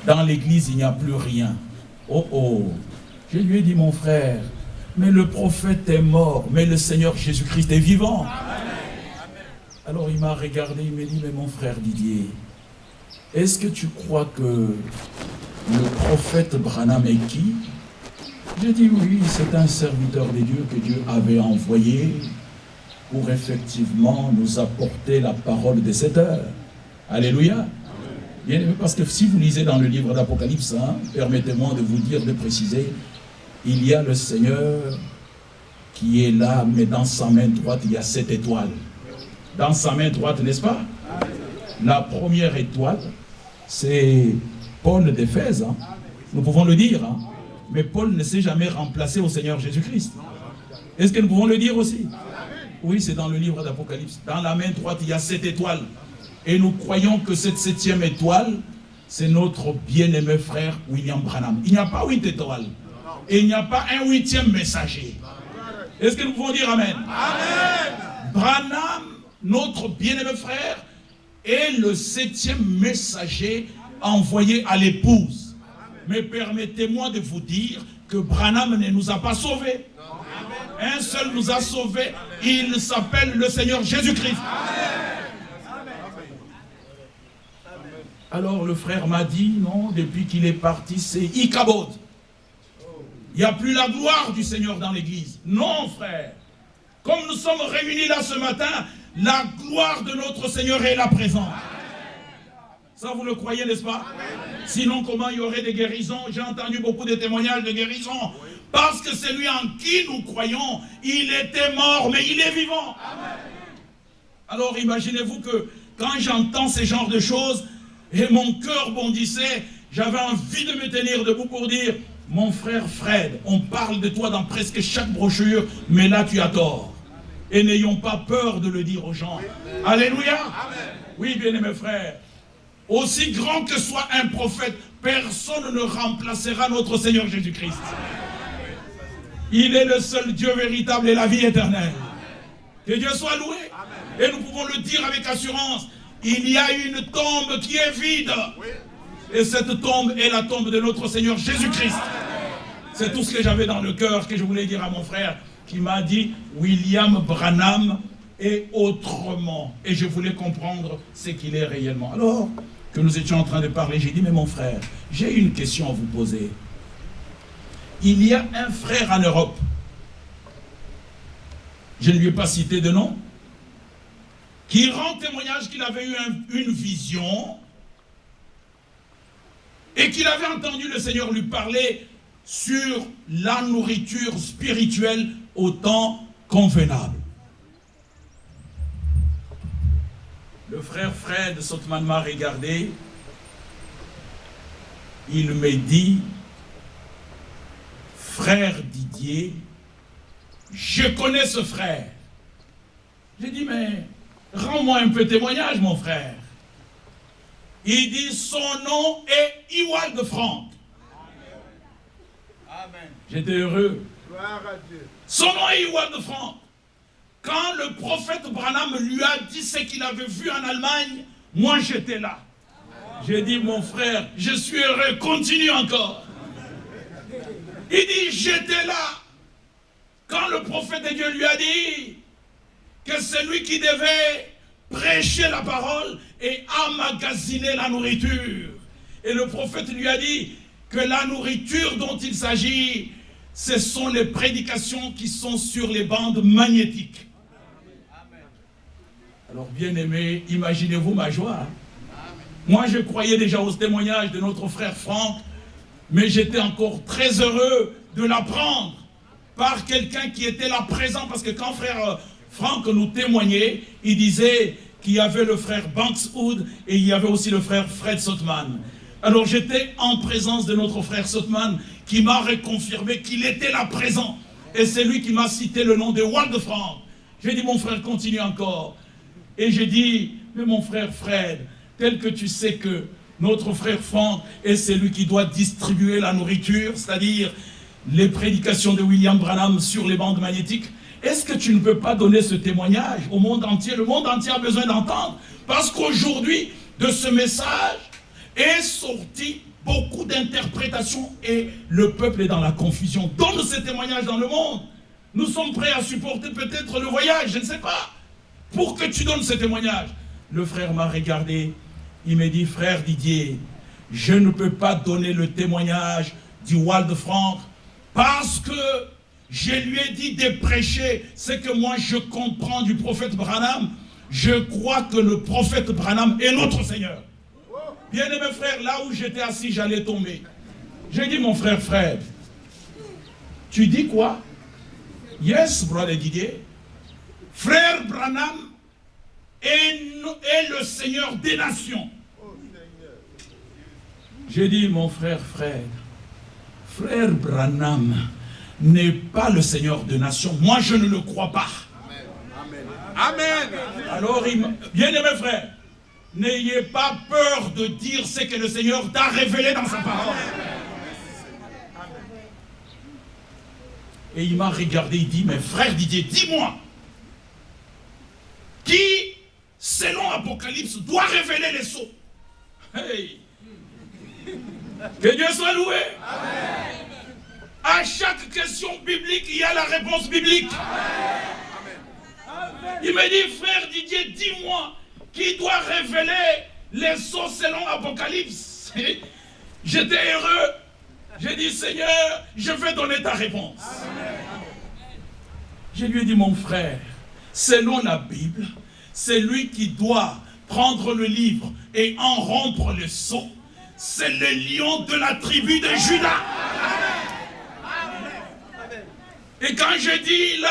dans l'église, il n'y a plus rien. Oh oh, je lui ai dit, mon frère, mais le prophète est mort, mais le Seigneur Jésus-Christ est vivant. Alors il m'a regardé, il m'a dit, mais mon frère Didier, est-ce que tu crois que le prophète Branham est qui? J'ai dit oui, c'est un serviteur de Dieu que Dieu avait envoyé pour effectivement nous apporter la parole de cette heure. Alléluia. Bien aimé, parce que si vous lisez dans le livre d'Apocalypse, permettez-moi de vous dire, de préciser, il y a le Seigneur qui est là, mais dans sa main droite, il y a 7 étoiles. Dans sa main droite, n'est-ce pas? La première étoile, c'est Paul d'Éphèse. Nous pouvons le dire. Mais Paul ne s'est jamais remplacé au Seigneur Jésus-Christ. Est-ce que nous pouvons le dire aussi? Oui, c'est dans le livre d'Apocalypse. Dans la main droite, il y a 7 étoiles. Et nous croyons que cette 7e étoile, c'est notre bien-aimé frère William Branham. Il n'y a pas 8 étoiles. Et il n'y a pas un 8e messager. Est-ce que nous pouvons dire Amen? Amen. Branham, notre bien-aimé frère, est le 7e messager envoyé à l'épouse. Mais permettez-moi de vous dire que Branham ne nous a pas sauvés. Un seul nous a sauvés. Il s'appelle le Seigneur Jésus-Christ. Alors le frère m'a dit, non, depuis qu'il est parti, c'est Ichabod. Il n'y a plus la gloire du Seigneur dans l'église. Non, frère. Comme nous sommes réunis là ce matin, la gloire de notre Seigneur est là présente. Ça, vous le croyez, n'est-ce pas? Sinon, comment il y aurait des guérisons? J'ai entendu beaucoup de témoignages de guérisons. Parce que celui en qui nous croyons, il était mort, mais il est vivant. Alors, imaginez-vous que quand j'entends ce genre de choses, et mon cœur bondissait, j'avais envie de me tenir debout pour dire, mon frère Fred, on parle de toi dans presque chaque brochure, mais là tu as tort. Et n'ayons pas peur de le dire aux gens. Alléluia. Oui, bien-aimés frères. Aussi grand que soit un prophète, personne ne remplacera notre Seigneur Jésus-Christ. Il est le seul Dieu véritable et la vie éternelle. Que Dieu soit loué. Et nous pouvons le dire avec assurance. Il y a une tombe qui est vide. Et cette tombe est la tombe de notre Seigneur Jésus-Christ. C'est tout ce que j'avais dans le cœur que je voulais dire à mon frère qui m'a dit William Branham est autrement. Et je voulais comprendre ce qu'il est réellement. Alors que nous étions en train de parler, j'ai dit mais mon frère, j'ai une question à vous poser. Il y a un frère en Europe. Je ne lui ai pas cité de nom. Qui rend témoignage qu'il avait eu une vision et qu'il avait entendu le Seigneur lui parler sur la nourriture spirituelle au temps convenable. Le frère Fred Sotman m'a regardé, il me dit, frère Didier, je connais ce frère. J'ai dit, mais rends-moi un peu témoignage, mon frère. Il dit, son nom est Ewald Frank. Amen. J'étais heureux. Gloire à Dieu. Son nom est Ewald Frank. Quand le prophète Branham lui a dit ce qu'il avait vu en Allemagne, moi j'étais là. J'ai dit, mon frère, je suis heureux, continue encore. Il dit, j'étais là. Quand le prophète de Dieu lui a dit que c'est lui qui devait prêcher la parole et emmagasiner la nourriture. Et le prophète lui a dit que la nourriture dont il s'agit, ce sont les prédications qui sont sur les bandes magnétiques. Alors bien aimé, imaginez-vous ma joie. Moi je croyais déjà au témoignage de notre frère Franck, mais j'étais encore très heureux de l'apprendre par quelqu'un qui était là présent, parce que quand frère Franck nous témoignait, il disait qu'il y avait le frère Banks Hood et il y avait aussi le frère Fred Sotman. Alors j'étais en présence de notre frère Sotman qui m'a reconfirmé qu'il était là présent. Et c'est lui qui m'a cité le nom de Ewald Frank. J'ai dit, mon frère, continue encore. Et j'ai dit, mais mon frère Fred, tel que tu sais que notre frère Frank est celui qui doit distribuer la nourriture, c'est-à-dire les prédications de William Branham sur les bandes magnétiques, est-ce que tu ne peux pas donner ce témoignage au monde entier? Le monde entier a besoin d'entendre. Parce qu'aujourd'hui, de ce message est sorti beaucoup d'interprétation et le peuple est dans la confusion. Donne ces témoignages dans le monde. Nous sommes prêts à supporter peut-être le voyage, je ne sais pas, pour que tu donnes ces témoignages. Le frère m'a regardé, il m'a dit, frère Didier, je ne peux pas donner le témoignage du Walde Franck parce que je lui ai dit de prêcher ce que moi je comprends du prophète Branham. Je crois que le prophète Branham est notre Seigneur. Bien-aimé frère, là où j'étais assis, j'allais tomber. J'ai dit, mon frère Fred, tu dis quoi? Yes, brother Didier. Frère Branham est le Seigneur des nations. J'ai dit, mon frère Fred, frère Branham n'est pas le Seigneur des nations. Moi, je ne le crois pas. Amen. Alors, bien-aimé frère, n'ayez pas peur de dire ce que le Seigneur t'a révélé dans sa parole. Et il m'a regardé, il dit, mais frère Didier, dis-moi, qui, selon Apocalypse, doit révéler les sceaux? Hey. Que Dieu soit loué. Amen. À chaque question biblique, il y a la réponse biblique. Amen. Il me dit, frère Didier, dis-moi, qui doit révéler les sceaux selon Apocalypse? J'étais heureux. J'ai dit, Seigneur, je vais donner ta réponse. Amen. Je lui ai dit, mon frère, selon la Bible, c'est lui qui doit prendre le livre et en rompre le sceau. C'est le lion de la tribu de Juda. Amen. Et quand je dis là,